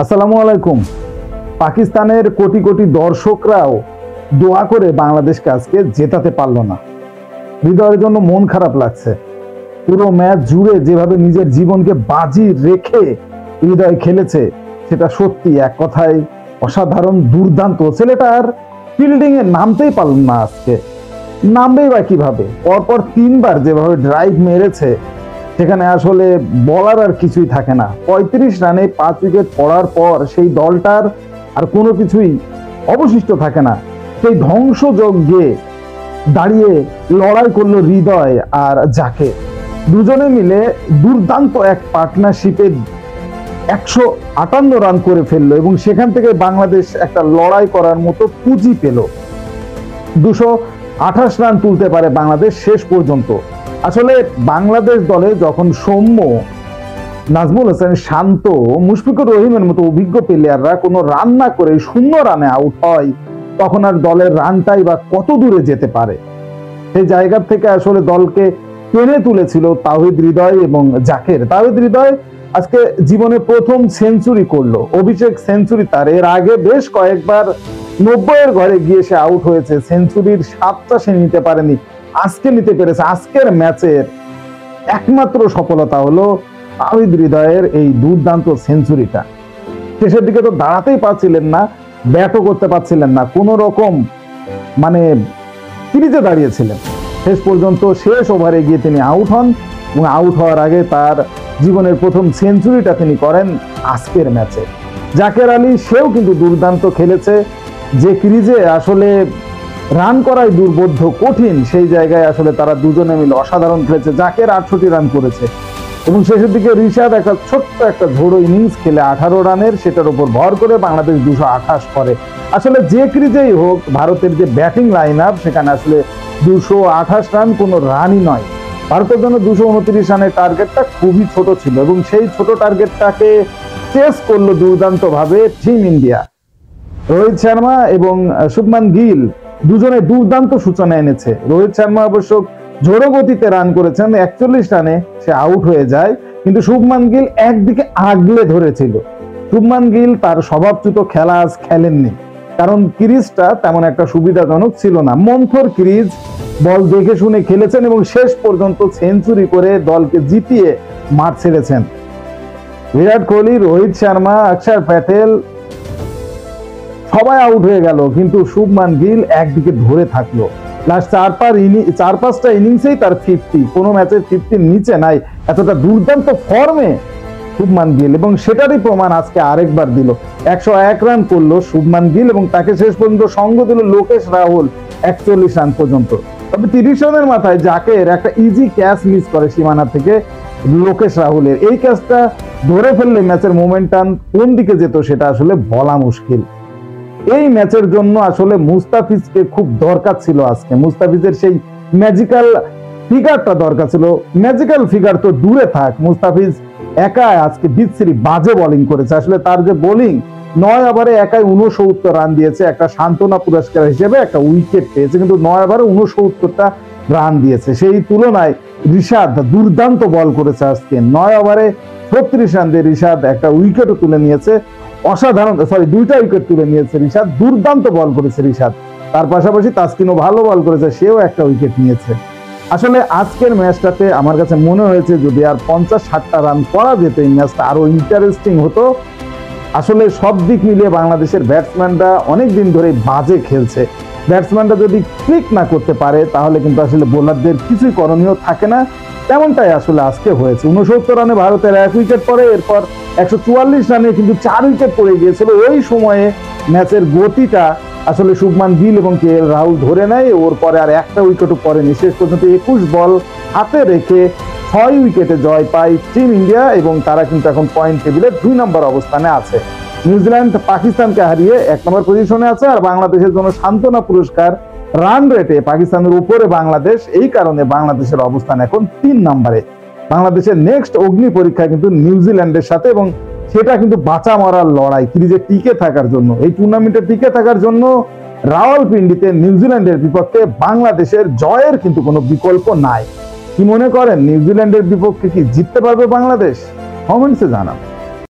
আসসালামু আলাইকুম। পাকিস্তানের কোটি কোটি দর্শকরাও দোয়া করে বাংলাদেশকে আজকে জেতাতে পারলো না। হৃদয়ের জন্য মন খারাপ লাগছে। পুরো ম্যাচ জুড়ে যেভাবে নিজের জীবনকে বাজি রেখে হৃদয় খেলেছে সেটা সত্যি এক কথায় অসাধারণ, দুর্দান্ত। ছেলেটার ফিল্ডিং এ নামতেই পারল না আজকে। নামবেই বা কিভাবে? পরপর তিনবার যেভাবে ড্রাইভ মেরেছে সেখানে আসলে বলার আর কিছুই থাকে না। ৩৫ রানে ৫ উইকেট পড়ার পর সেই দলটার আর কোনো কিছুই অবশিষ্ট থাকে না। সেই ধ্বংসযজ্ঞে দাঁড়িয়ে লড়াই করলো হৃদয় আর জাকের। দুজনে মিলে দুর্দান্ত এক পার্টনারশিপে ১৫৮ রান করে ফেললো এবং সেখান থেকে বাংলাদেশ একটা লড়াই করার মতো পুঁজি পেল। ২২৮ রান তুলতে পারে বাংলাদেশ শেষ পর্যন্ত। আসলে বাংলাদেশ দলে যখন সৌম্য, নাজমুল হোসেন, শান্ত, মুশফিকুর রহিমের মতো অভিজ্ঞ প্লেয়াররা কোনো রান না করে ০ রানে আউট হয়, তখন আর দলের রানটাই বা কত দূরে যেতে পারে। সেই জায়গা থেকে আসলে দলকে টেনে তুলেছিল তাওহিদ হৃদয় এবং জাকের। তাওহিদ হৃদয় আজকে জীবনে প্রথম সেঞ্চুরি করলো, অভিষেক সেঞ্চুরি তার। এর আগে বেশ কয়েকবার ৯০-এর ঘরে গিয়ে সে আউট হয়েছে, সেঞ্চুরির স্বাদটা সে নিতে পারেনি, আজকে নিতে পেরেছে। আজকের ম্যাচের একমাত্র সফলতা হলো তাওহিদ হৃদয়ের এই দুর্দান্ত সেঞ্চুরিটা। শেষের দিকে তো দাঁড়াতেই পারছিলেন না, ব্যাটও করতে পারছিলেন না, কোন রকম মানে সিরিজে দাঁড়িয়েছিলেন। শেষ পর্যন্ত শেষ ওভারে গিয়ে তিনি আউট হন এবং আউট হওয়ার আগে তার জীবনের প্রথম সেঞ্চুরিটা তিনি করেন আজকের ম্যাচে। জাকের আলী সেও কিন্তু দুর্দান্ত খেলেছে। যে ক্রিজে আসলে রান করাই দুর্বোধ্য কঠিন, সেই জায়গায় আসলে তারা দুজনে মিলে অসাধারণ খেলেছে। জাকের ৬৮ রান করেছে এবং শেষের দিকে ঋষাদ একটা ছোট্ট একটা ঝোড়ো ইনিংস খেলে ১৮ রানের, সেটার উপর ভর করে বাংলাদেশ ২২৮ করে। আসলে যে ক্রিজেই হোক, ভারতের যে ব্যাটিং লাইন আপ সেখানে আসলে ২২৮ রান কোনো রানই নয়। ভারতের জন্য ২২৯ রানের টার্গেটটা খুবই ছোট ছিল এবং সেই ছোট টার্গেটটাকে চেস করলো দুর্দান্ত ভাবে টিম ইন্ডিয়া। রোহিত শর্মা এবং শুভমান গিল দুজনে দুর্দান্ত সূচনা এনেছে। রোহিত শর্মা অবশ্য ঝোড়ো গতিতে রান করেছেন, ৪১ রানে সে আউট হয়ে যায়, কিন্তু শুভমান গিল একদিকে আগলে ধরেছিল। শুভমান গিল তার স্বভাবচ্যুত খেলা আজ খেলেননি, কারণ ক্রিজটা তেমন একটা সুবিধাজনক ছিল না। মন্থর ক্রিজ, বল দেখে শুনে খেলেছেন এবং শেষ পর্যন্ত সেঞ্চুরি করে দলকে জিতিয়ে মাঠ ছেড়েছেন। বিরাট কোহলি, রোহিত শর্মা, অক্ষর প্যাটেল সবাই আউট হয়ে গেল, কিন্তু শুভমান গিল একদিকে ধরে থাকলো। লাস্ট ৪-৫টা ইনিংসেই তার 50, কোনো ম্যাচের 50 নিচে নাই। এতটা দুর্দান্ত ফর্মে শুভমান গিল, এবং সেটারই প্রমাণ আজকে আরেকবার দিল। ১০১ রান করলো শুভমান গিল এবং তাকে শেষ পর্যন্ত সঙ্গ দিল লোকেশ রাহুল ৪১ রান পর্যন্ত। তবে ৩০ রানের মাথায় জাকের একটা ইজি ক্যাচ মিস করে সীমানা থেকে লোকেশ রাহুলের। এই ক্যাচটা ধরে ফেললে ম্যাচের মোমেন্টাম কোন দিকে যেত সেটা আসলে বলা মুশকিল। এই ম্যাচের জন্য আসলে মুস্তাফিজকে খুব দরকার ছিল আজকে। মুস্তাফিজের সেই ম্যাজিক্যাল ফিগারটা দরকার ছিল। ম্যাজিক্যাল ফিগার তো দূরে থাক, মুস্তাফিজ একা আজকে বিচ্ছিরি বাজে বোলিং করেছে। আসলে তার যে বোলিং, ৯ ওভারে একাই ৬৯ রান দিয়েছে, একটা সান্ত্বনা পুরস্কার হিসেবে একটা উইকেট পেয়েছে, কিন্তু ৯ ওভারে ৬৯টা রান দিয়েছে। সেই তুলনায় ঋষাদ দুর্দান্ত বল করেছে আজকে। ৯ ওভারে ৩৬ রান দিয়ে ঋষাদ একটা উইকেটও তুলে নিয়েছে। অসাধারণ, ২টা উইকেট তুলে নিয়েছে ঋষাদ। দুর্দান্ত বল করেছে ঋষাদ। তার পাশাপাশি তাসকিনও ভালো বল করেছে, সেও একটা উইকেট নিয়েছে। আসলে আজকের ম্যাচটাতে আমার কাছে মনে হয়েছে যদি আর ৫০-৬০টা রান করা যেত, এই ম্যাচটা আরো ইন্টারেস্টিং হতো। আসলে সব দিক মিলিয়ে বাংলাদেশের ব্যাটসম্যানরা অনেকদিন ধরে বাজে খেলছে। ব্যাটসম্যানরা যদি ক্লিক না করতে পারে তাহলে কিন্তু আসলে বোলারদের কিছুই করণীয় থাকে না। তেমনটাই আসলে আজকে হয়েছে। ৬৯ রানে ভারতের ১ উইকেট পড়ে, এরপর ১৪৪ রানে কিন্তু ৪ উইকেট পড়ে গিয়েছিল। ওই সময়ে ম্যাচের গতিটা আসলে শুভমান গিল এবং কে এল রাহুল ধরে নেয়। ওর পরে আর একটা উইকেটও পড়েনি। শেষ পর্যন্ত ২১ বল হাতে রেখে ৬ উইকেটে জয় পায় টিম ইন্ডিয়া এবং তারা কিন্তু এখন পয়েন্ট টেবিলে ২ নম্বর অবস্থানে আছে। নিউজিল্যান্ড পাকিস্তানকে হারিয়ে ১ নম্বর পজিশনে আছে। আর বাংলাদেশের জন্য সান্ত্বনা পুরস্কার, রান রেটে পাকিস্তানের উপরে বাংলাদেশ। এই কারণে বাংলাদেশের অবস্থান এখন ৩ নম্বরে। বাংলাদেশের নেক্সট অগ্নি পরীক্ষা কিন্তু নিউজিল্যান্ডের সাথে, এবং সেটা কিন্তু বাঁচা মরার লড়াই ক্রিজে টিকে থাকার জন্য। এই টুর্নামেন্টে টিকে থাকার জন্য রাওয়ালপিন্ডিতে নিউজিল্যান্ডের বিপক্ষে বাংলাদেশের জয়ের কিন্তু কোনো বিকল্প নাই। কি মনে করেন, নিউজিল্যান্ডের বিপক্ষে কি জিততে পারবে বাংলাদেশ? কমেন্টসে জানান।